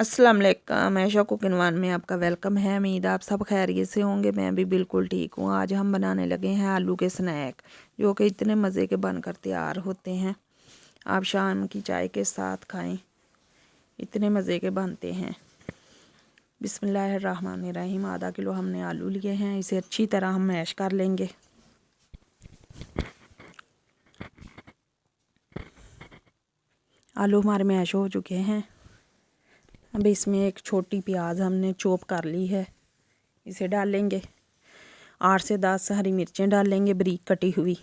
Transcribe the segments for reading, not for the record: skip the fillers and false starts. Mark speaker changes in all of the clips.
Speaker 1: अस्सलाम वालेकुम। ऐशा cooking one में आपका वेलकम है। उम्मीद आप सब खैरियत से होंगे। मैं भी बिल्कुल ठीक हूँ। आज हम बनाने लगे हैं आलू के स्नैक, जो कि इतने मज़े के बनकर तैयार होते हैं। आप शाम की चाय के साथ खाएं, इतने मज़े के बनते हैं। बिस्मिल्लाहिर्रहमानिर्रहीम। आधा किलो हमने आलू लिए हैं, इसे अच्छी तरह हम मैश कर लेंगे। आलू हमारे मैश हो चुके हैं। अब इसमें एक छोटी प्याज हमने चॉप कर ली है, इसे डालेंगे। 8 से 10 हरी मिर्चें डालेंगे बारीक कटी हुई।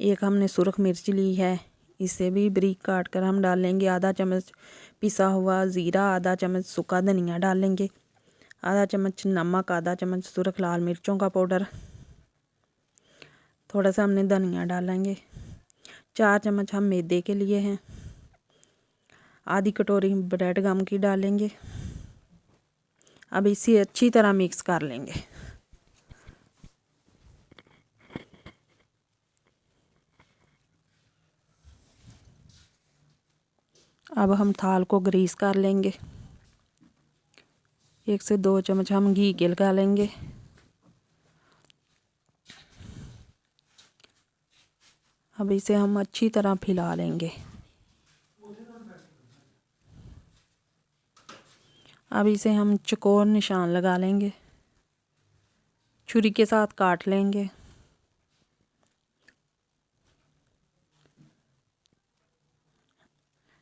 Speaker 1: एक हमने सुरख मिर्च ली है, इसे भी बारीक काट कर हम डालेंगे। आधा चम्मच पिसा हुआ ज़ीरा, आधा चम्मच सूखा धनिया डालेंगे, आधा चम्मच नमक, आधा चम्मच सुरख लाल मिर्चों का पाउडर, थोड़ा सा हमने धनिया डालेंगे। 4 चम्मच हम मैदे के लिए हैं, आधी कटोरी ब्रेड गम की डालेंगे। अब इसे अच्छी तरह मिक्स कर लेंगे। अब हम थाल को ग्रीस कर लेंगे। 1 से 2 चम्मच हम घी के लगा लेंगे। अब इसे हम अच्छी तरह फैला लेंगे। अब इसे हम चौकोर निशान लगा लेंगे, छुरी के साथ काट लेंगे।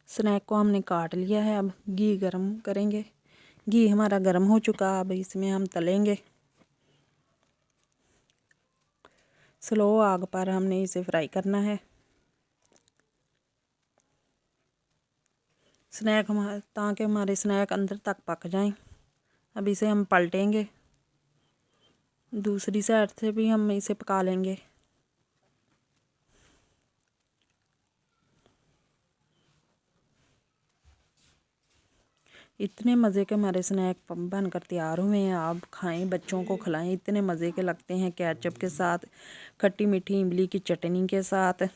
Speaker 1: स्नैक को हमने काट लिया है। अब घी गरम करेंगे। घी हमारा गरम हो चुका, अब इसमें हम तलेंगे। स्लो आग पर हमने इसे फ्राई करना है। स्नैक ताकि हमारे स्नैक अंदर तक पक जाएं। अब इसे हम पलटेंगे, दूसरी साइड से भी हम इसे पका लेंगे। इतने मज़े के हमारे स्नैक बनकर तैयार हुए हैं। आप खाएं, बच्चों को खिलाएं, इतने मज़े के लगते हैं। केचप के साथ, खट्टी मीठी इमली की चटनी के साथ।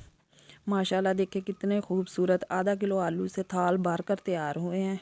Speaker 1: माशाल्लाह, देखिए कितने खूबसूरत। आधा किलो आलू से थाल भर कर तैयार हुए हैं।